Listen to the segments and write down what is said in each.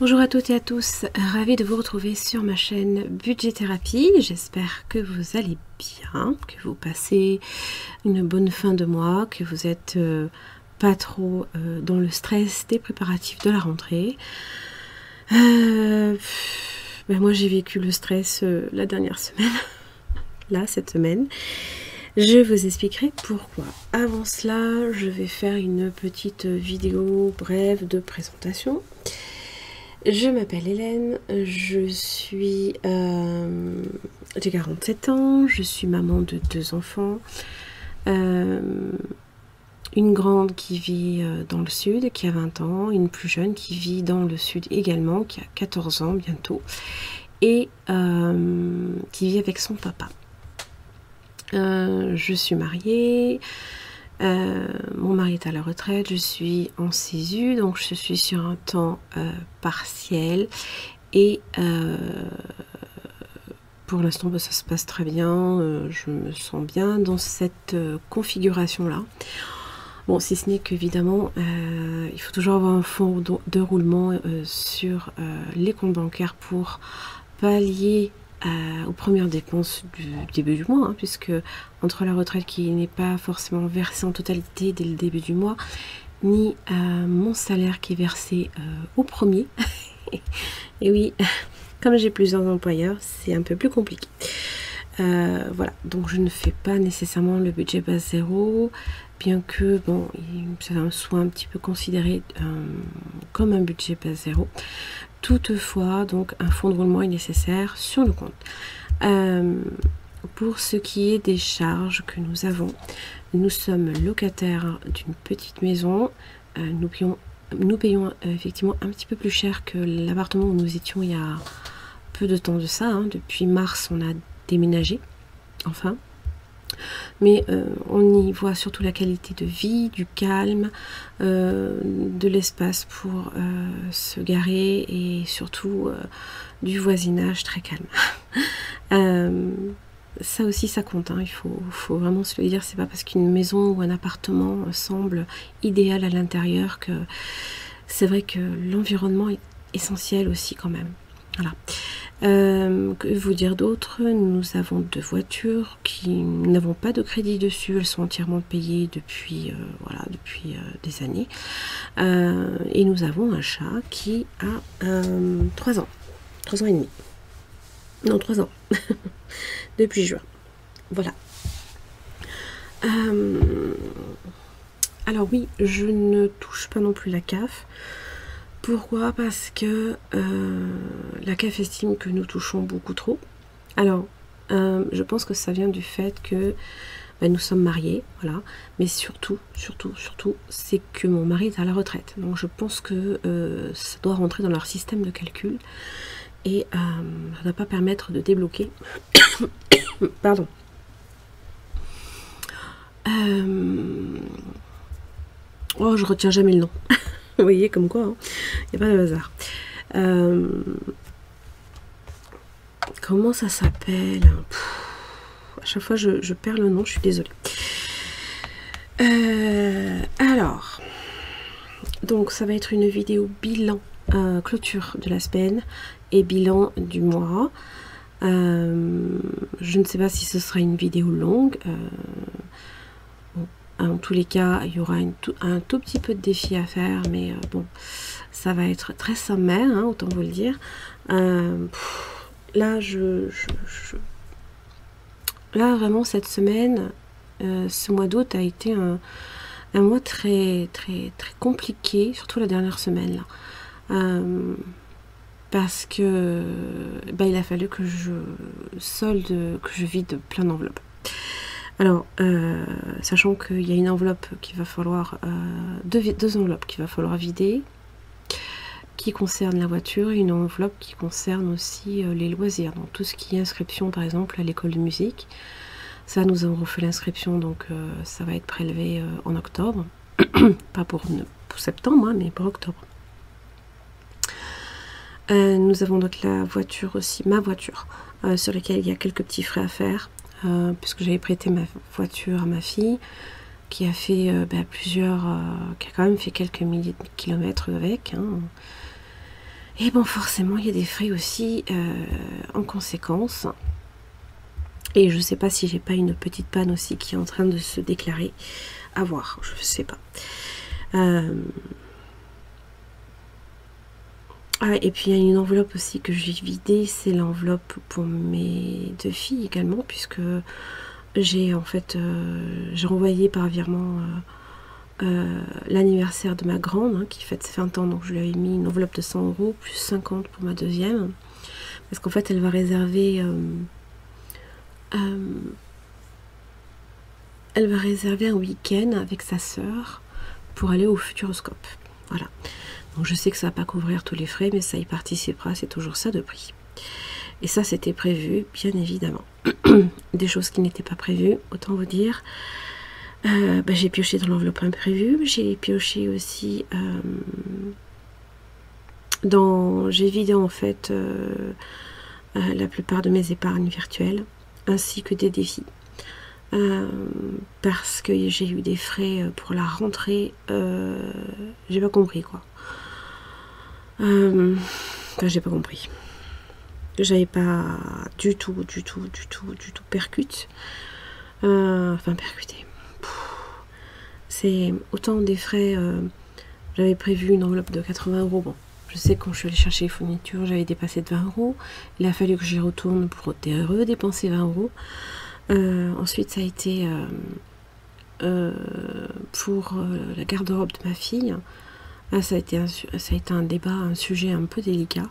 Bonjour à toutes et à tous, ravie de vous retrouver sur ma chaîne Budget Thérapie. J'espère que vous allez bien, que vous passez une bonne fin de mois, que vous êtes pas trop dans le stress des préparatifs de la rentrée. Moi j'ai vécu le stress la dernière semaine, là cette semaine. Je vous expliquerai pourquoi. Avant cela, je vais faire une petite vidéo brève de présentation. Je m'appelle Hélène, j'ai 47 ans, je suis maman de 2 enfants, une grande qui vit dans le sud, qui a 20 ans, une plus jeune qui vit dans le sud également, qui a 14 ans bientôt, et qui vit avec son papa. Je suis mariée. Mon mari est à la retraite, je suis en CESU, donc je suis sur un temps partiel et pour l'instant ça se passe très bien, je me sens bien dans cette configuration là. Bon, si ce n'est qu'évidemment il faut toujours avoir un fonds de roulement sur les comptes bancaires pour pallier aux premières dépenses du début du mois, hein, puisque entre la retraite qui n'est pas forcément versée en totalité dès le début du mois, ni mon salaire qui est versé au premier, et oui, comme j'ai plusieurs employeurs, c'est un peu plus compliqué. Voilà, donc je ne fais pas nécessairement le budget base zéro, bien que bon, ça soit un petit peu considéré comme un budget base zéro. Toutefois, donc un fonds de roulement est nécessaire sur le compte. Pour ce qui est des charges que nous avons, nous sommes locataires d'une petite maison. Nous payons effectivement un petit peu plus cher que l'appartement où nous étions il y a peu de temps de ça, hein. Depuis mars, on a déménagé, enfin. Mais on y voit surtout la qualité de vie, du calme, de l'espace pour se garer et surtout du voisinage très calme. Ça aussi ça compte, hein. Il faut vraiment se le dire, c'est pas parce qu'une maison ou un appartement semble idéal à l'intérieur que c'est vrai que l'environnement est essentiel aussi quand même. Voilà. Que vous dire d'autre? Nous avons 2 voitures qui n'avons pas de crédit dessus, elles sont entièrement payées depuis, voilà, depuis des années. Et nous avons un chat qui a 3 ans, 3 ans et demi. Non, 3 ans, depuis juin. Voilà. Alors oui, je ne touche pas non plus la CAF. Pourquoi? Parce que la CAF estime que nous touchons beaucoup trop. Alors, je pense que ça vient du fait que nous sommes mariés, voilà. Mais surtout, c'est que mon mari est à la retraite. Donc je pense que ça doit rentrer dans leur système de calcul. Et ça ne doit pas permettre de débloquer. Pardon. Oh, je retiens jamais le nom. Vous voyez comme quoi, hein, il n'y a pas de hasard. Comment ça s'appelle? À chaque fois je perds le nom, je suis désolée. Alors, donc ça va être une vidéo bilan, clôture de la semaine et bilan du mois. Je ne sais pas si ce sera une vidéo longue. En tous les cas, il y aura un tout petit peu de défi à faire, mais bon, ça va être très sommaire, hein, autant vous le dire. Là, là, vraiment, cette semaine, ce mois d'août a été un mois très compliqué, surtout la dernière semaine, là. Parce que il a fallu que je vide plein d'enveloppes. Alors, sachant qu'il y a une enveloppe qu'il va falloir, deux enveloppes qu'il va falloir vider, qui concernent la voiture, et une enveloppe qui concerne aussi les loisirs, donc tout ce qui est inscription par exemple à l'école de musique. Ça, nous avons refait l'inscription, donc ça va être prélevé en octobre, pas pour septembre, hein, mais pour octobre. Nous avons donc la voiture aussi, ma voiture, sur laquelle il y a quelques petits frais à faire. Puisque j'avais prêté ma voiture à ma fille qui a fait qui a quand même fait quelques milliers de kilomètres avec, hein. Et bon, forcément, il y a des frais aussi en conséquence. Et je sais pas si j'ai pas une petite panne aussi qui est en train de se déclarer. À voir, je sais pas. Ah, et puis il y a une enveloppe aussi que j'ai vidée, c'est l'enveloppe pour mes 2 filles également, puisque j'ai en fait j'ai renvoyé par virement l'anniversaire de ma grande hein, qui fête ses 20 ans, donc je lui avais mis une enveloppe de 100 € plus 50 pour ma deuxième, parce qu'en fait elle va réserver un week-end avec sa sœur pour aller au Futuroscope. Voilà. Donc je sais que ça va pas couvrir tous les frais, mais ça y participera, c'est toujours ça de prix. Et ça, c'était prévu, bien évidemment. Des choses qui n'étaient pas prévues, autant vous dire. J'ai pioché dans l'enveloppe imprévue. J'ai pioché aussi j'ai vidé en fait la plupart de mes épargnes virtuelles, ainsi que des défis. Parce que j'ai eu des frais pour la rentrée, j'ai pas compris quoi. J'ai pas compris. J'avais pas du tout percuté. C'est autant des frais. J'avais prévu une enveloppe de 80 €. Bon, je sais que quand je suis allée chercher les fournitures, j'avais dépassé de 20 €. Il a fallu que j'y retourne pour redépenser 20 €. Ensuite, ça a été pour la garde-robe de ma fille. Ah, ça a été un débat, un sujet un peu délicat.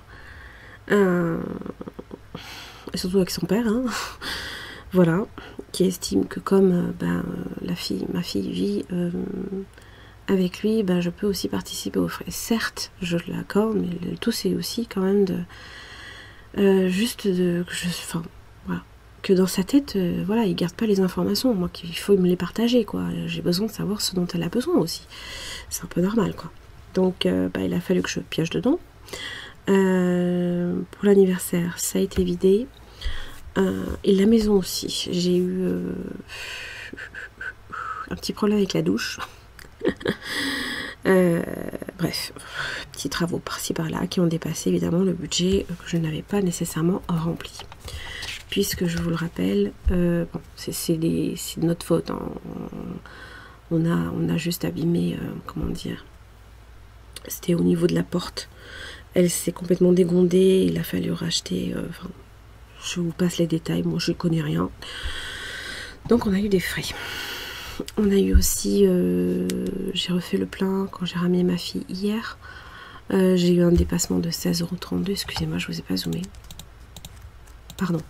Et surtout avec son père, hein. Voilà, qui estime que comme ma fille vit avec lui, je peux aussi participer aux frais. Certes, je l'accorde, mais le tout c'est aussi quand même de que dans sa tête, voilà, il garde pas les informations. Moi, qu'il faut me les partager, quoi. J'ai besoin de savoir ce dont elle a besoin aussi. C'est un peu normal, quoi. Donc, il a fallu que je pioche dedans. Pour l'anniversaire, ça a été vidé. Et la maison aussi. J'ai eu un petit problème avec la douche. Bref, petits travaux par-ci par-là qui ont dépassé évidemment le budget que je n'avais pas nécessairement rempli. Puisque je vous le rappelle, c'est de notre faute. Hein. On a juste abîmé, comment dire, c'était au niveau de la porte. Elle s'est complètement dégondée, il a fallu racheter, je vous passe les détails, moi je ne connais rien. Donc on a eu des frais. On a eu aussi, j'ai refait le plein quand j'ai ramené ma fille hier. J'ai eu un dépassement de 16,32 €, excusez-moi, je ne vous ai pas zoomé. Pardon.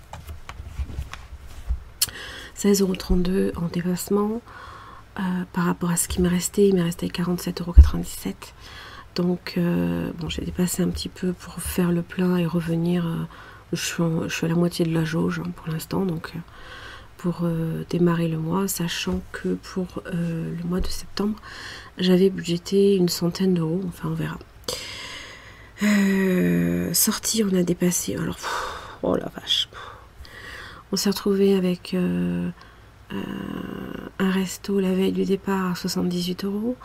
16,32 € en dépassement. Par rapport à ce qui me restait, il me restait 47,97 €. Donc, j'ai dépassé un petit peu pour faire le plein et revenir. Je suis à la moitié de la jauge hein, pour l'instant, donc pour démarrer le mois, sachant que pour le mois de septembre, j'avais budgété une centaine d'euros, enfin on verra. Sortie, on a dépassé, alors, oh la vache, on s'est retrouvé avec un resto la veille du départ à 78 €.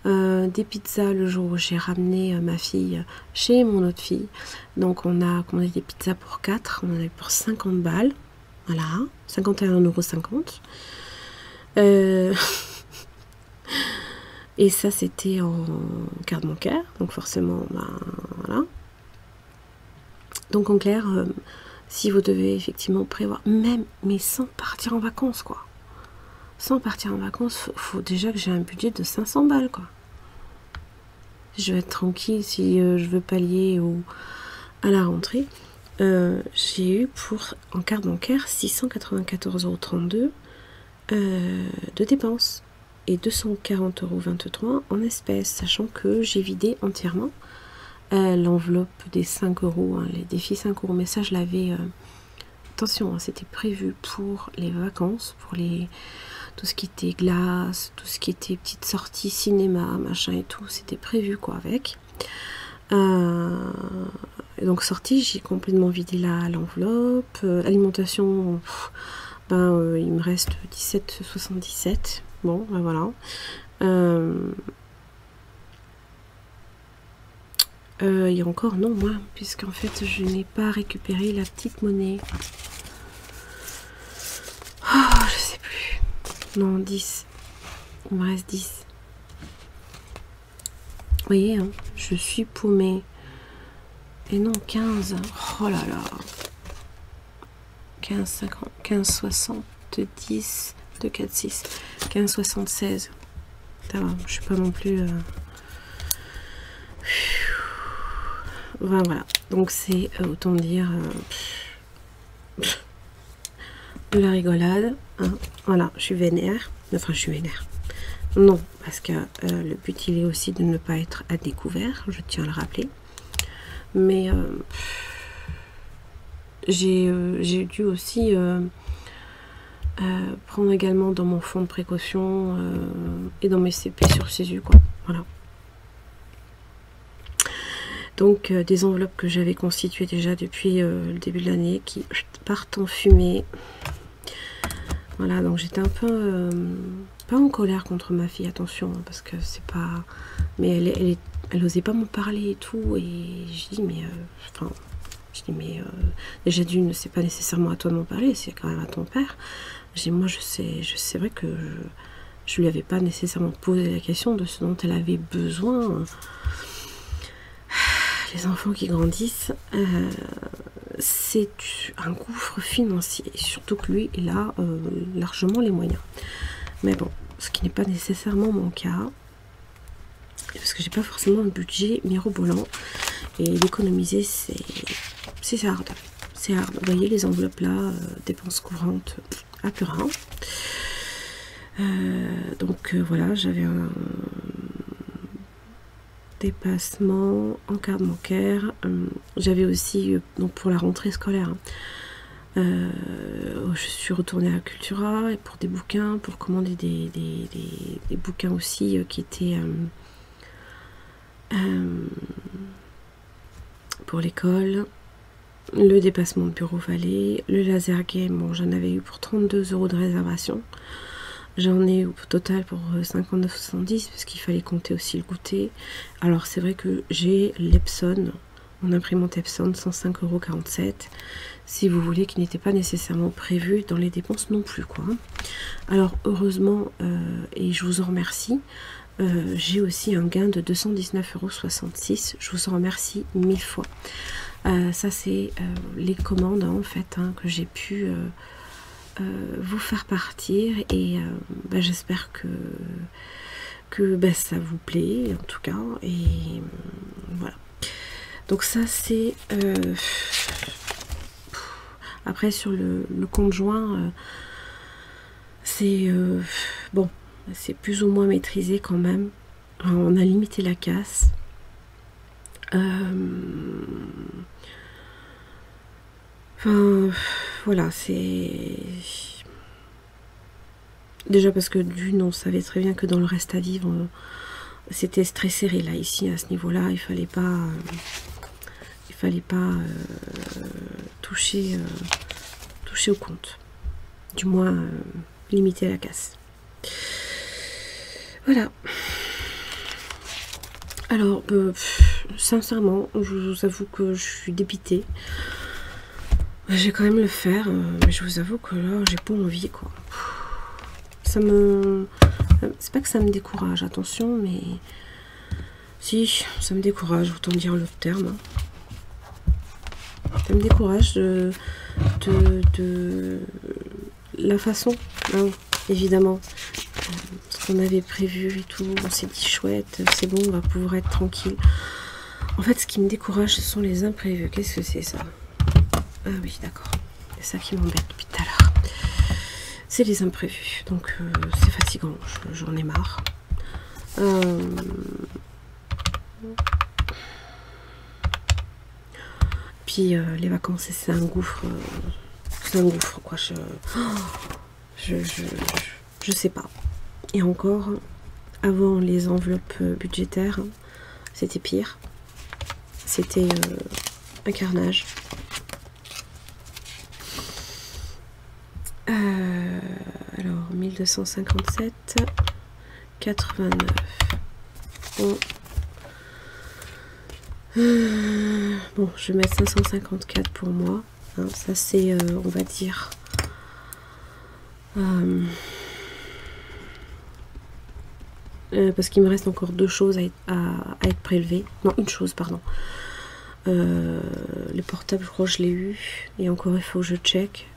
Des pizzas le jour où j'ai ramené ma fille chez mon autre fille. Donc on a commandé des pizzas pour 4, on en a eu pour 50 balles. Voilà, 51,50 €. Et ça c'était en carte bancaire, donc forcément, voilà. Donc en clair, si vous devez effectivement prévoir, mais sans partir en vacances, quoi. Sans partir en vacances, faut déjà que j'ai un budget de 500 balles, quoi. Je vais être tranquille si je veux pallier à la rentrée. J'ai eu en carte bancaire 694,32 € de dépenses et 240,23 € en espèces, sachant que j'ai vidé entièrement l'enveloppe des 5 €, hein, les défis 5 €. Mais ça, je l'avais... attention, hein, c'était prévu pour les vacances, pour tout ce qui était glace, tout ce qui était petites sorties cinéma, machin et tout, c'était prévu quoi avec. Donc sortie, j'ai complètement vidé l'enveloppe. Alimentation, il me reste 17,77 €. Bon, voilà. Il y a encore non moins, puisqu'en fait je n'ai pas récupéré la petite monnaie. Oh, je sais plus. Non, 10. Il me reste 10. Vous voyez, hein, je suis paumée. Et non, 15. Oh là là. 15, 50, 15, 60, 10, 2, 4, 6. 15, 76. Ça va, je suis pas non plus... Voilà. Donc c'est, autant dire... de la rigolade. Hein. Voilà, je suis vénère. Enfin, je suis vénère. Non, parce que le but, il est aussi de ne pas être à découvert. Je tiens à le rappeler. Mais... j'ai dû aussi prendre également dans mon fonds de précaution et dans mes CP sur CESU, quoi. Voilà. Donc des enveloppes que j'avais constituées déjà depuis le début de l'année qui partent en fumée. Voilà, donc j'étais un peu pas en colère contre ma fille, attention, hein, parce que c'est pas... Mais elle osait pas m'en parler et tout, et je dis mais enfin... Je dis mais déjà d'une, c'est pas nécessairement à toi de m'en parler, c'est quand même à ton père. Je dis moi c'est vrai que je lui avais pas nécessairement posé la question de ce dont elle avait besoin. Les enfants qui grandissent, c'est un gouffre financier, surtout que lui il a largement les moyens. Mais bon, ce qui n'est pas nécessairement mon cas, parce que j'ai pas forcément un budget mirobolant et d'économiser c'est hard. C'est hard. Vous voyez les enveloppes là, dépenses courantes, à plus rien. Donc voilà, j'avais un dépassement en carte bancaire. J'avais aussi, donc pour la rentrée scolaire, je suis retournée à Cultura et pour des bouquins, pour commander des bouquins aussi qui étaient pour l'école. Le dépassement de Bureau Vallée, le laser game, bon j'en avais eu pour 32 € de réservation. J'en ai eu au total pour 59,70 parce qu'il fallait compter aussi le goûter. Alors c'est vrai que j'ai l'Epson, mon imprimante Epson, 105,47 €, si vous voulez, qui n'était pas nécessairement prévu dans les dépenses non plus, quoi. Alors heureusement, et je vous en remercie, j'ai aussi un gain de 219,66 €. Je vous en remercie 1000 fois. Ça c'est les commandes en fait que j'ai pu vous faire partir et j'espère que ça vous plaît en tout cas, et voilà. Donc ça c'est après sur le conjoint, c'est bon, c'est plus ou moins maîtrisé quand même. Alors, on a limité la casse. Enfin, voilà, c'est... Déjà parce que d'une, on savait très bien que dans le reste à vivre, c'était très serré là, ici, à ce niveau-là, il fallait pas toucher au compte. Du moins, limiter la casse. Voilà. Alors, sincèrement, je vous avoue que je suis dépitée. Je vais quand même le faire, mais je vous avoue que là, j'ai pas envie, quoi. Ça me... C'est pas que ça me décourage, attention, mais... Si, ça me décourage, autant dire l'autre terme. Ça me décourage de la façon, hein, évidemment. Ce qu'on avait prévu et tout, on s'est dit chouette, c'est bon, on va pouvoir être tranquille. En fait, ce qui me décourage, ce sont les imprévus. Qu'est-ce que c'est ça? Ah oui, d'accord. C'est ça qui m'embête depuis tout à l'heure. C'est les imprévus. Donc, c'est fatigant. J'en ai marre. Puis, les vacances, c'est un gouffre. C'est un gouffre, quoi. Je sais pas. Et encore, avant les enveloppes budgétaires, c'était pire. C'était un carnage. Alors 1257, 89. Bon. Bon, je vais mettre 554 pour moi. Hein, ça c'est, on va dire... parce qu'il me reste encore deux choses à être prélevées. Non, une chose, pardon. Le portable, je crois que je l'ai eu. Et encore, il faut que je check.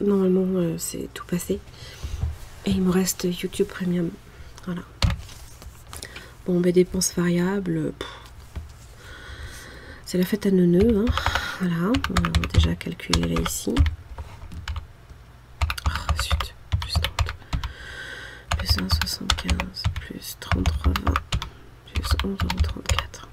Normalement, c'est tout passé. Et il me reste YouTube Premium. Voilà. Bon, ben, dépenses variables. C'est la fête à neuneux. Hein. Voilà. On va déjà calculer là, ici. Oh, zut. Plus 30. Plus 1,75. Plus 33,20. Plus 11,34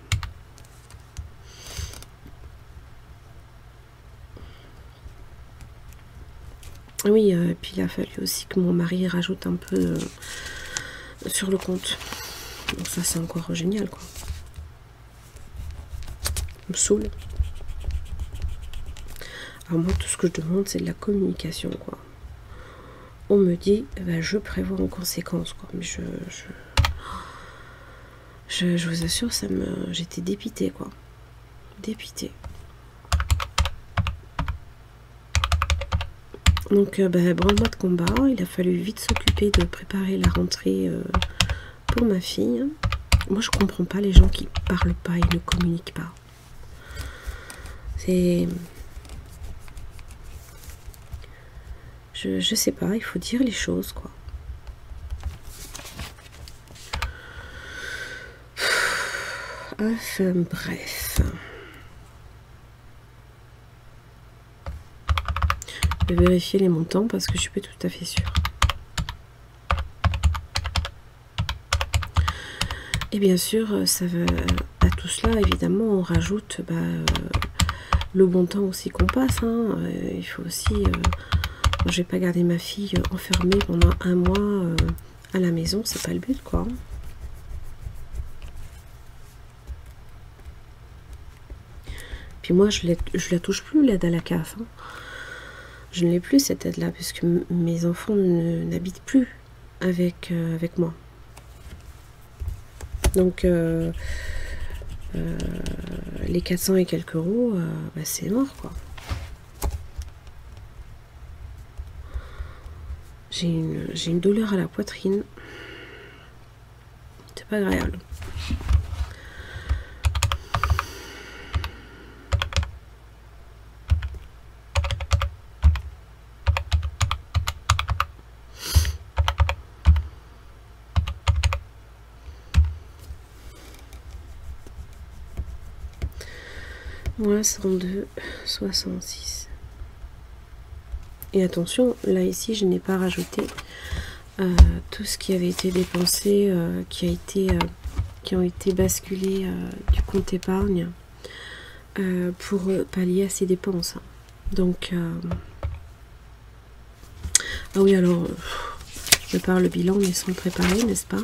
€. Oui, et puis il a fallu aussi que mon mari rajoute un peu sur le compte. Donc ça c'est encore génial quoi. Ça me saoule. Alors moi tout ce que je demande c'est de la communication quoi. On me dit, bah, je prévois en conséquence quoi. Mais je vous assure, j'étais dépitée quoi. Dépitée. Donc, branle-moi de combat. Il a fallu vite s'occuper de préparer la rentrée pour ma fille. Moi, je comprends pas les gens qui parlent pas et ne communiquent pas. C'est... Je sais pas, il faut dire les choses, quoi. Enfin, bref. Je vais vérifier les montants parce que je suis pas tout à fait sûre. Et bien sûr, ça va, à tout cela, évidemment, on rajoute le bon temps aussi qu'on passe. Hein. Il faut aussi... je vais pas garder ma fille enfermée pendant un mois à la maison, c'est pas le but, quoi. Puis moi, je la touche plus, l'aide à la CAF. Hein. Je ne l'ai plus cette aide-là, puisque mes enfants n'habitent plus avec moi. Donc, les 400 et quelques euros, c'est mort, quoi. J'ai une douleur à la poitrine. C'est pas agréable. Moins 102,66. Et attention, là ici, je n'ai pas rajouté tout ce qui avait été dépensé, qui ont été basculés du compte épargne pour pallier à ces dépenses. Donc, ah oui, alors, je prépare le bilan, mais sans le préparer, n'est-ce pas?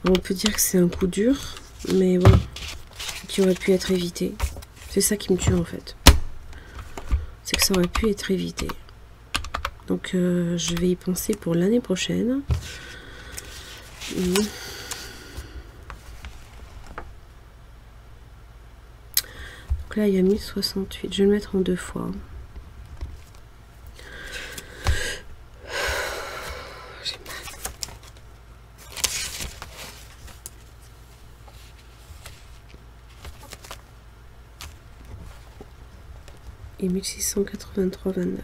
On peut dire que c'est un coup dur, mais bon, qui aurait pu être évité. C'est ça qui me tue en fait. C'est que ça aurait pu être évité. Donc je vais y penser pour l'année prochaine. Donc là il y a 1068. Je vais le mettre en deux fois. Et 1683,29.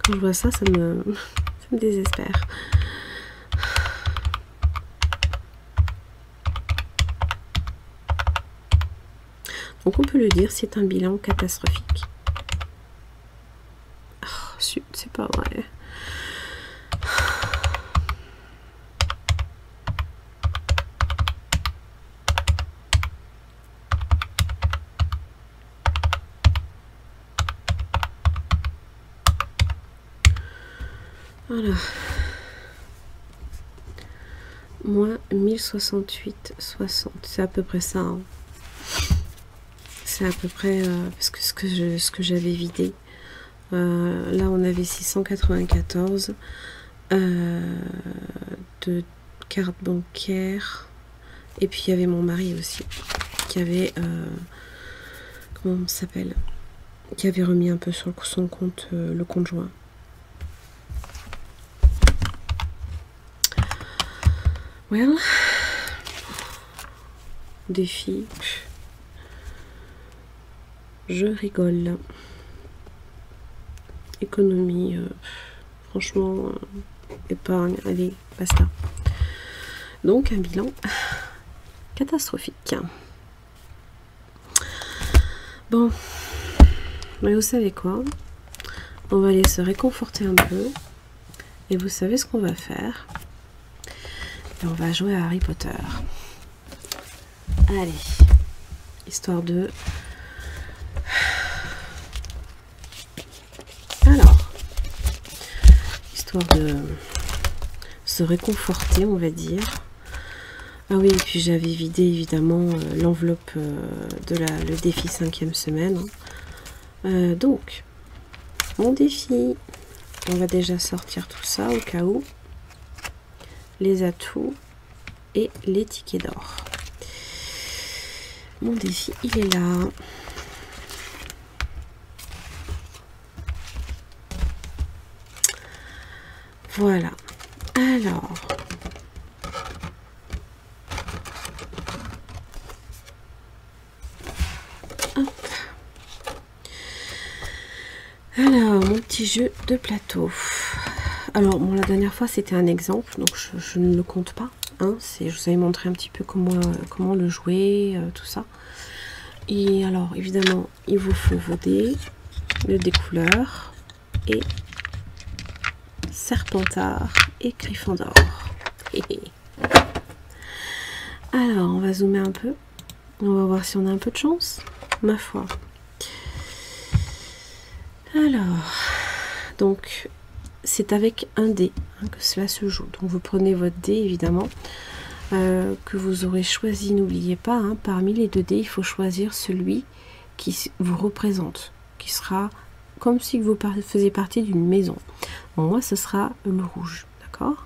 Quand je vois ça, ça me désespère. Donc on peut le dire, c'est un bilan catastrophique. Oh, c'est pas vrai. Voilà. moins 1068,60. C'est à peu près ça. Hein. C'est à peu près parce que ce que j'avais vidé. Là, on avait 694 de carte bancaire. Et puis, il y avait mon mari aussi qui avait... comment ça s'appelle? Qui avait remis un peu sur son compte, le compte joint. Well, défi, je rigole. Économie, franchement, épargne, allez, basta. Donc un bilan catastrophique. Bon, mais vous savez quoi? On va aller se réconforter un peu. Et vous savez ce qu'on va faire? Et on va jouer à Harry Potter. Allez, histoire de... Alors, histoire de se réconforter, on va dire. Ah oui, et puis j'avais vidé évidemment l'enveloppe de le défi 5e semaine. Donc, mon défi, on va déjà sortir tout ça au cas où. Les atouts et les tickets d'or. Mon défi, il est là. Voilà. Alors. Hop. Alors, mon petit jeu de plateau. Alors, bon, la dernière fois, c'était un exemple, donc je ne le compte pas. Hein, je vous avais montré un petit peu comment le jouer, tout ça. Et alors, évidemment, il vous faut vos dés, le dé couleur, et Serpentard et Gryffondor. Alors, on va zoomer un peu. On va voir si on a un peu de chance. Ma foi. Alors, donc... c'est avec un dé que cela se joue. Donc vous prenez votre dé évidemment que vous aurez choisi. N'oubliez pas, hein, parmi les 2 dés, il faut choisir celui qui vous représente, qui sera comme si vous faisiez partie d'une maison. Bon, moi, ce sera le rouge, d'accord?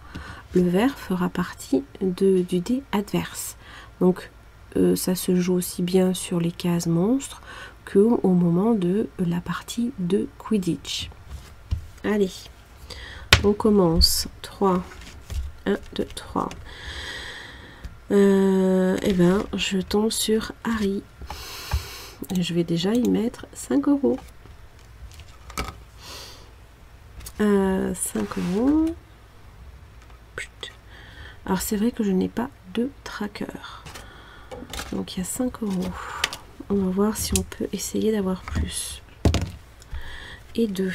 Le vert fera partie du dé adverse. Donc ça se joue aussi bien sur les cases monstres qu'au moment de la partie de Quidditch. Allez. On commence. 3. 1, 2, 3. Et ben, je tombe sur Harry. Je vais déjà y mettre 5 €. 5 €. Alors, c'est vrai que je n'ai pas de tracker. Donc, il y a 5 €. On va voir si on peut essayer d'avoir plus. Et 2.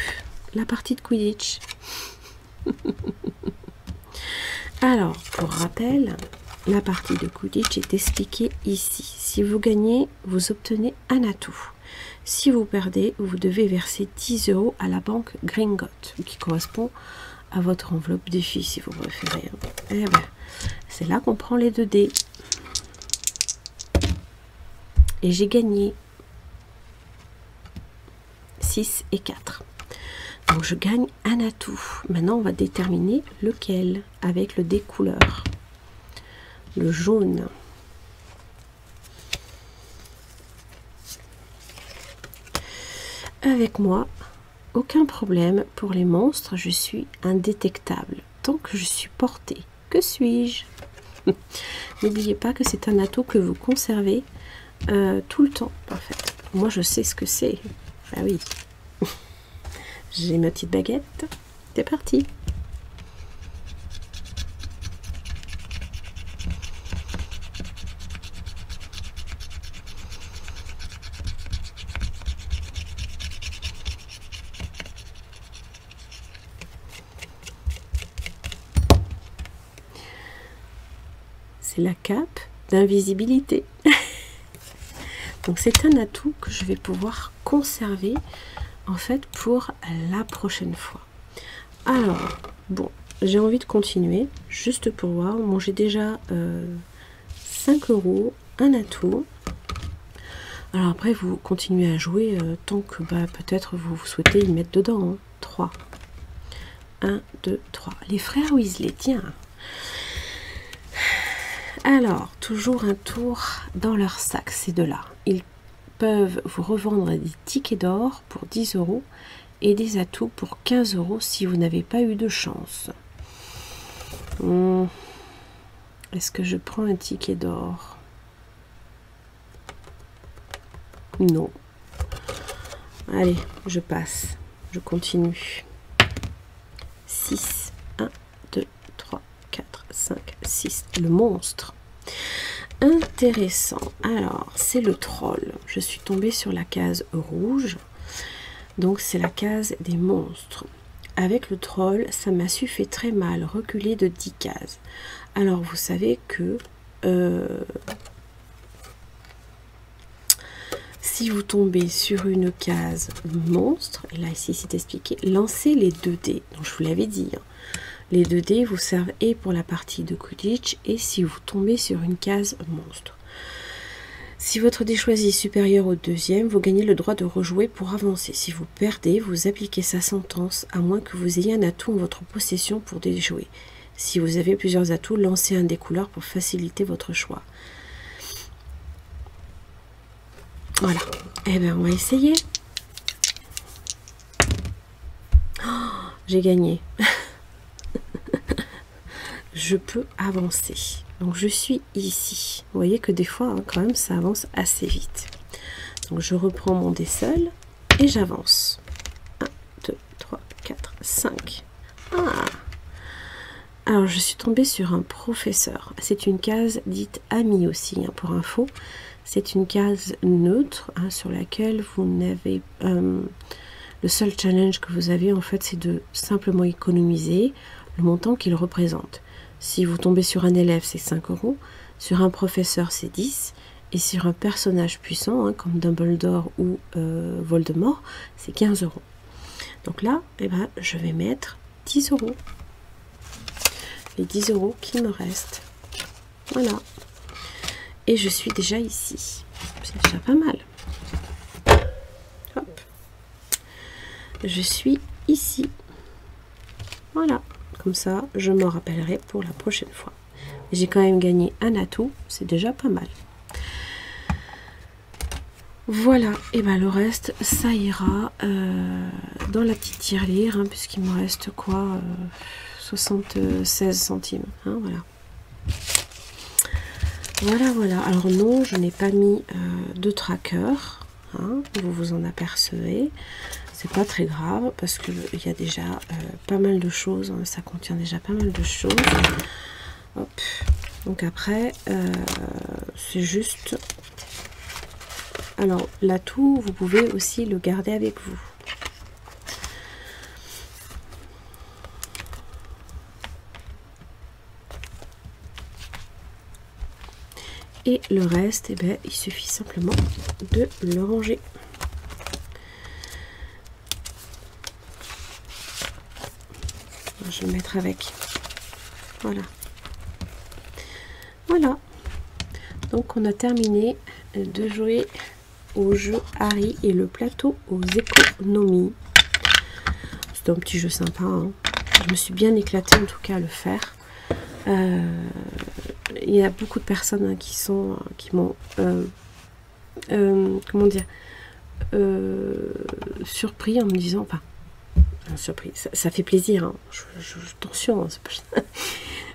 La partie de Quidditch. Alors, pour rappel, la partie de Quidditch est expliquée ici. Si vous gagnez, vous obtenez un atout. Si vous perdez, vous devez verser 10 € à la banque Gringotts, qui correspond à votre enveloppe défi, si vous préférez. Et ben, c'est là qu'on prend les 2 dés. Et j'ai gagné 6 et 4. Donc je gagne un atout. Maintenant, on va déterminer lequel avec le dé couleur. Le jaune. Avec moi, aucun problème. Pour les monstres, je suis indétectable. Tant que je suis portée. Que suis-je? N'oubliez pas que c'est un atout que vous conservez tout le temps, en fait. Moi, je sais ce que c'est. Ah oui. J'ai ma petite baguette. C'est parti. C'est la cape d'invisibilité. Donc c'est un atout que je vais pouvoir conserver en fait pour la prochaine fois. Alors, bon, j'ai envie de continuer, juste pour voir. Bon, j'ai déjà 5 €, un atout. Alors après, vous continuez à jouer tant que peut-être vous souhaitez y mettre dedans. Hein. 3. 1, 2, 3. Les frères Weasley, tiens. Alors, toujours un tour dans leur sac, ces deux-là. Ils peuvent vous revendre des tickets d'or pour 10 € et des atouts pour 15 € si vous n'avez pas eu de chance. Est-ce que je prends un ticket d'or? Non. Allez, je passe. Je continue. 6. 1, 2, 3, 4, 5, 6. Le monstre. Intéressant. Alors, c'est le troll. Je suis tombée sur la case rouge. Donc, c'est la case des monstres. Avec le troll, ça m'a su fait très mal. Reculer de 10 cases. Alors, vous savez que... si vous tombez sur une case monstre, et là ici c'est expliqué, lancez les 2 dés. Donc je vous l'avais dit, hein. Les 2 dés vous servent et pour la partie de Quidditch et si vous tombez sur une case monstre. Si votre dé choisi est supérieur au deuxième, vous gagnez le droit de rejouer pour avancer. Si vous perdez, vous appliquez sa sentence, à moins que vous ayez un atout en votre possession pour déjouer. Si vous avez plusieurs atouts, lancez un des couleurs pour faciliter votre choix. Voilà. Eh bien, on va essayer. Oh, j'ai gagné. Je peux avancer. Donc, je suis ici. Vous voyez que des fois, hein, quand même, ça avance assez vite. Donc, je reprends mon dé seul et j'avance. 1, 2, 3, 4, 5. Ah! Alors, je suis tombée sur un professeur. C'est une case dite ami aussi, hein, pour info. C'est une case neutre hein, sur laquelle vous n'avez... le seul challenge que vous avez, en fait, c'est de simplement économiser le montant qu'il représente. Si vous tombez sur un élève, c'est 5 €. Sur un professeur, c'est 10. Et sur un personnage puissant, hein, comme Dumbledore ou Voldemort, c'est 15 €. Donc là, eh ben, je vais mettre 10 €. Les 10 € qui me restent. Voilà. Et je suis déjà ici. C'est déjà pas mal. Hop. Je suis ici. Voilà. Comme ça, je m'en rappellerai pour la prochaine fois. J'ai quand même gagné un atout. C'est déjà pas mal. Voilà. Et ben le reste, ça ira dans la petite tirelire. Hein, puisqu'il me reste quoi 76 centimes. Hein, voilà. Voilà, voilà. Alors non, je n'ai pas mis de tracker. Hein, vous vous en apercevez. C'est pas très grave parce qu'il y a déjà pas mal de choses. Hein, ça contient déjà pas mal de choses. Hop. Donc après, c'est juste... Alors, l'atout, vous pouvez aussi le garder avec vous. Et le reste, eh ben, il suffit simplement de le ranger. Je vais le mettre avec. Voilà. Voilà. Donc, on a terminé de jouer au jeu Harry et le plateau aux économies. C'était un petit jeu sympa. Hein. Je me suis bien éclatée en tout cas à le faire. Il y a beaucoup de personnes hein, qui m'ont comment dire surpris en me disant surpris, ça fait plaisir hein. Attention hein,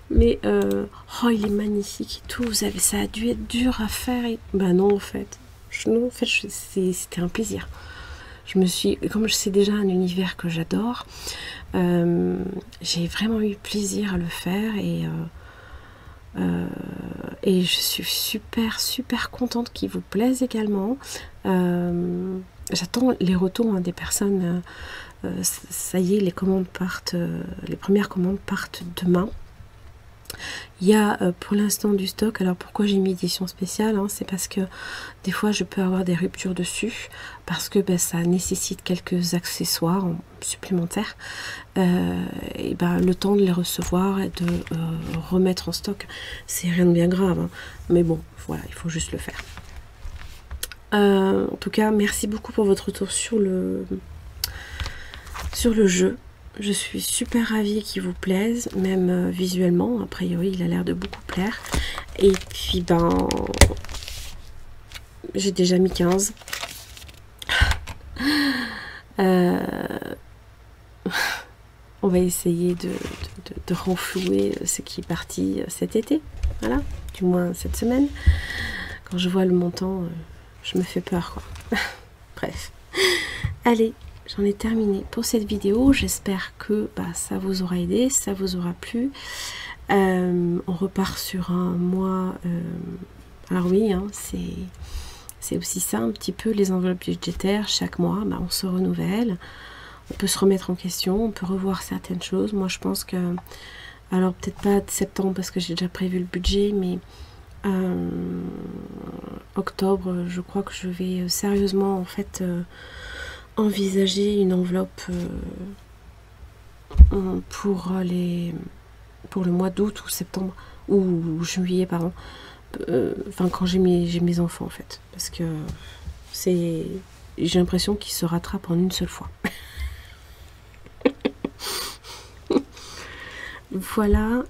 mais oh il est magnifique et tout, ça a dû être dur à faire et... ben non en fait c'était un plaisir. Comme je sais déjà un univers que j'adore, j'ai vraiment eu plaisir à le faire et je suis super contente qu'il vous plaise également. J'attends les retours hein, des personnes. Ça y est, les commandes partent, les premières commandes partent demain. Il y a pour l'instant du stock. Alors pourquoi j'ai mis édition spéciale, hein, c'est parce que des fois je peux avoir des ruptures dessus, parce que ben, ça nécessite quelques accessoires supplémentaires, et ben, le temps de les recevoir et de remettre en stock, c'est rien de bien grave, hein. Mais bon, voilà, il faut juste le faire. En tout cas, merci beaucoup pour votre retour sur le jeu. Je suis super ravie qu'il vous plaise, même visuellement. A priori, il a l'air de beaucoup plaire. Et puis, ben, j'ai déjà mis 15. On va essayer de renflouer ce qui est parti cet été. Voilà, du moins cette semaine. Quand je vois le montant, je me fais peur, quoi. Bref. Allez. J'en ai terminé pour cette vidéo. J'espère que ça vous aura aidé, ça vous aura plu. On repart sur un mois. Alors oui, hein, c'est aussi ça un petit peu les enveloppes budgétaires. Chaque mois, on se renouvelle. On peut se remettre en question, on peut revoir certaines choses. Moi, je pense que, alors peut-être pas de septembre parce que j'ai déjà prévu le budget, mais octobre, je crois que je vais sérieusement en fait envisager une enveloppe pour le mois d'août ou septembre ou juillet, pardon, enfin quand j'ai mes enfants en fait, parce que j'ai l'impression qu'ils se rattrapent en une seule fois. Voilà,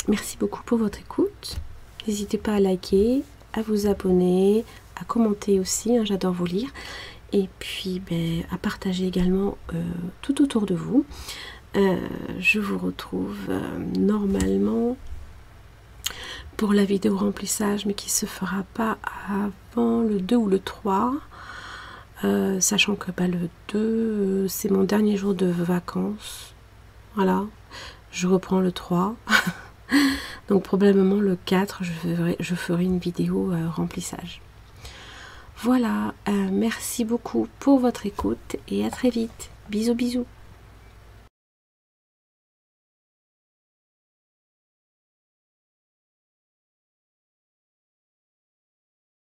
merci beaucoup pour votre écoute. N'hésitez pas à liker, à vous abonner, à commenter aussi, hein, j'adore vous lire. Et puis à partager également tout autour de vous. Je vous retrouve normalement pour la vidéo remplissage, mais qui se fera pas avant le 2 ou le 3. Sachant que le 2, c'est mon dernier jour de vacances. Voilà, je reprends le 3. Donc probablement le 4, je ferai une vidéo remplissage. Voilà, merci beaucoup pour votre écoute et à très vite. Bisous bisous.